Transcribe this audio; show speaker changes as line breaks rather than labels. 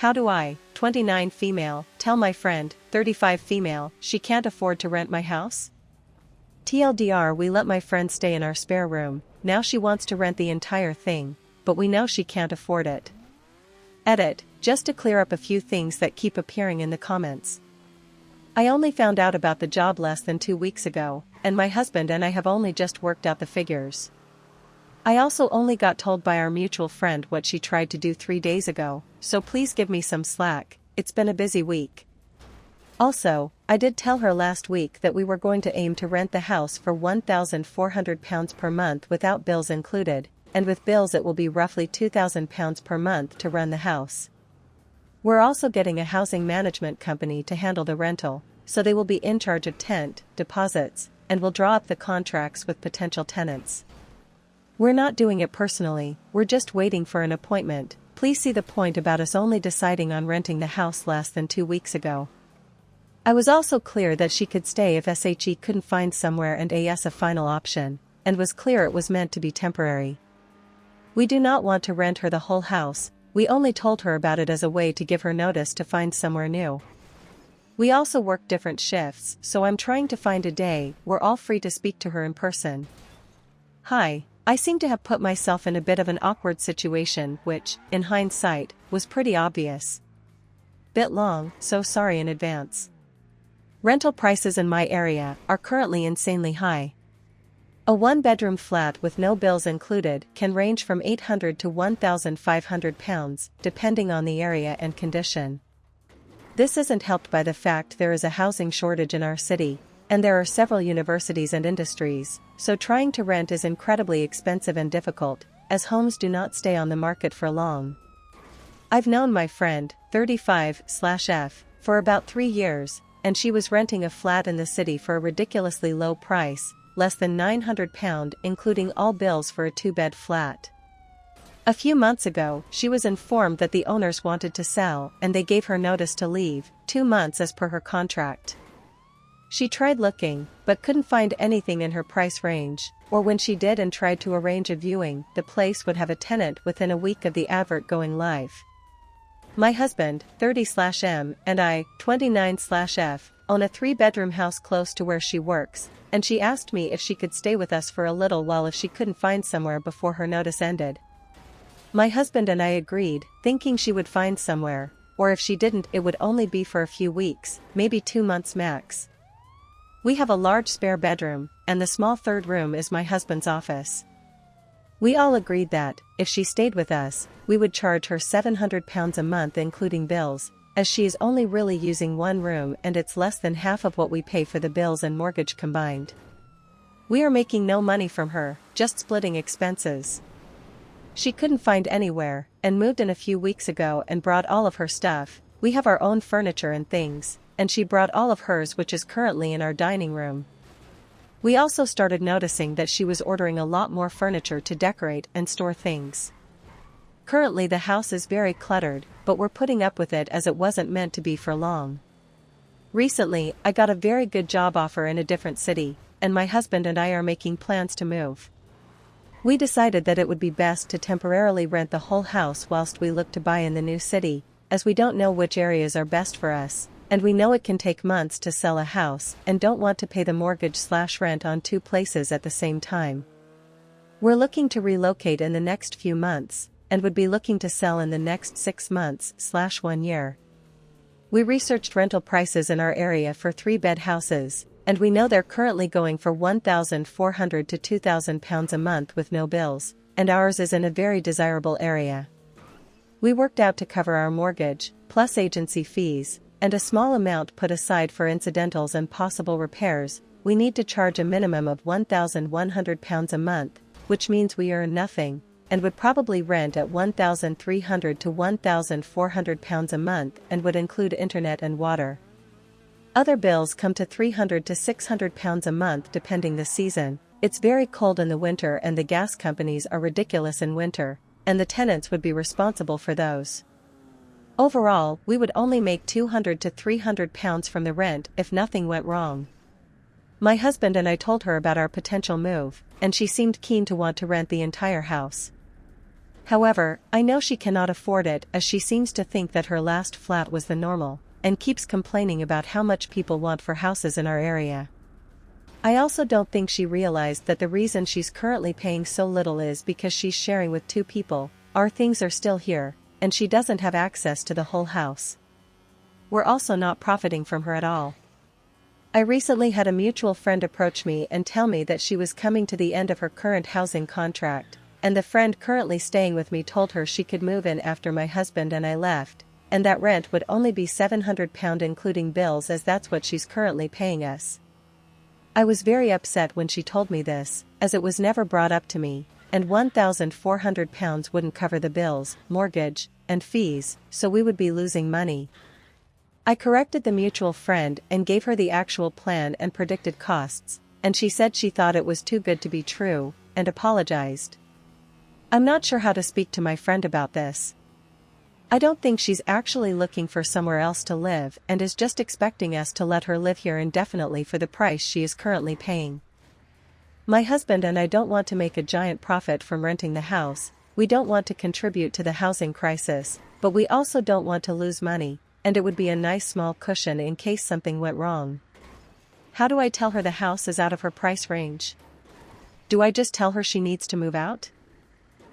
How do I, 29 female, tell my friend, 35 female, she can't afford to rent my house? TLDR, we let my friend stay in our spare room, now she wants to rent the entire thing, but we know she can't afford it. Edit, just to clear up a few things that keep appearing in the comments. I only found out about the job less than 2 weeks ago, and my husband and I have only just worked out the figures. I also only got told by our mutual friend what she tried to do 3 days ago, so please give me some slack, it's been a busy week. Also, I did tell her last week that we were going to aim to rent the house for £1,400 per month without bills included, and with bills it will be roughly £2,000 per month to run the house. We're also getting a housing management company to handle the rental, so they will be in charge of tenant deposits, and will draw up the contracts with potential tenants. We're not doing it personally, we're just waiting for an appointment. Please see the point about us only deciding on renting the house less than 2 weeks ago. I was also clear that she could stay if SHE couldn't find somewhere and AS a final option, and was clear it was meant to be temporary. We do not want to rent her the whole house, we only told her about it as a way to give her notice to find somewhere new. We also work different shifts, so I'm trying to find a day we're all free to speak to her in person. Hi, I seem to have put myself in a bit of an awkward situation which, in hindsight, was pretty obvious. Bit long, so sorry in advance. Rental prices in my area are currently insanely high. A 1-bedroom flat with no bills included can range from £800 to £1,500, depending on the area and condition. This isn't helped by the fact there is a housing shortage in our city, and there are several universities and industries, so trying to rent is incredibly expensive and difficult, as homes do not stay on the market for long. I've known my friend, 35/F, for about 3 years, and she was renting a flat in the city for a ridiculously low price, less than £900 including all bills for a 2-bed flat. A few months ago, she was informed that the owners wanted to sell and they gave her notice to leave, 2 months as per her contract. She tried looking, but couldn't find anything in her price range, or when she did and tried to arrange a viewing, the place would have a tenant within a week of the advert going live. My husband, 30/M, and I, 29/F, own a 3-bedroom house close to where she works, and she asked me if she could stay with us for a little while if she couldn't find somewhere before her notice ended. My husband and I agreed, thinking she would find somewhere, or if she didn't it would only be for a few weeks, maybe 2 months max. We have a large spare bedroom, and the small 3rd room is my husband's office. We all agreed that, if she stayed with us, we would charge her £700 a month including bills, as she is only really using 1 room and it's less than half of what we pay for the bills and mortgage combined. We are making no money from her, just splitting expenses. She couldn't find anywhere, and moved in a few weeks ago and brought all of her stuff. We have our own furniture and things, and she brought all of hers which is currently in our dining room. We also started noticing that she was ordering a lot more furniture to decorate and store things. Currently the house is very cluttered, but we're putting up with it as it wasn't meant to be for long. Recently, I got a very good job offer in a different city, and my husband and I are making plans to move. We decided that it would be best to temporarily rent the whole house whilst we look to buy in the new city, as we don't know which areas are best for us, and we know it can take months to sell a house and don't want to pay the mortgage/rent on 2 places at the same time. We're looking to relocate in the next few months, and would be looking to sell in the next 6 months/1 year. We researched rental prices in our area for 3-bed houses, and we know they're currently going for £1,400 to £2,000 a month with no bills, and ours is in a very desirable area. We worked out to cover our mortgage, plus agency fees, and a small amount put aside for incidentals and possible repairs. We need to charge a minimum of £1,100 a month, which means we earn nothing, and would probably rent at £1,300 to £1,400 a month and would include internet and water. Other bills come to £300 to £600 a month depending the season. It's very cold in the winter and the gas companies are ridiculous in winter, and the tenants would be responsible for those. Overall, we would only make £200 to £300 from the rent if nothing went wrong. My husband and I told her about our potential move, and she seemed keen to want to rent the entire house. However, I know she cannot afford it as she seems to think that her last flat was the normal, and keeps complaining about how much people want for houses in our area. I also don't think she realized that the reason she's currently paying so little is because she's sharing with 2 people, our things are still here, and she doesn't have access to the whole house. We're also not profiting from her at all. I recently had a mutual friend approach me and tell me that she was coming to the end of her current housing contract, and the friend currently staying with me told her she could move in after my husband and I left, and that rent would only be £700 including bills as that's what she's currently paying us. I was very upset when she told me this, as it was never brought up to me, and £1,400 wouldn't cover the bills, mortgage, and fees, so we would be losing money. I corrected the mutual friend and gave her the actual plan and predicted costs, and she said she thought it was too good to be true, and apologized. I'm not sure how to speak to my friend about this. I don't think she's actually looking for somewhere else to live and is just expecting us to let her live here indefinitely for the price she is currently paying. My husband and I don't want to make a giant profit from renting the house, we don't want to contribute to the housing crisis, but we also don't want to lose money, and it would be a nice small cushion in case something went wrong. How do I tell her the house is out of her price range? Do I just tell her she needs to move out?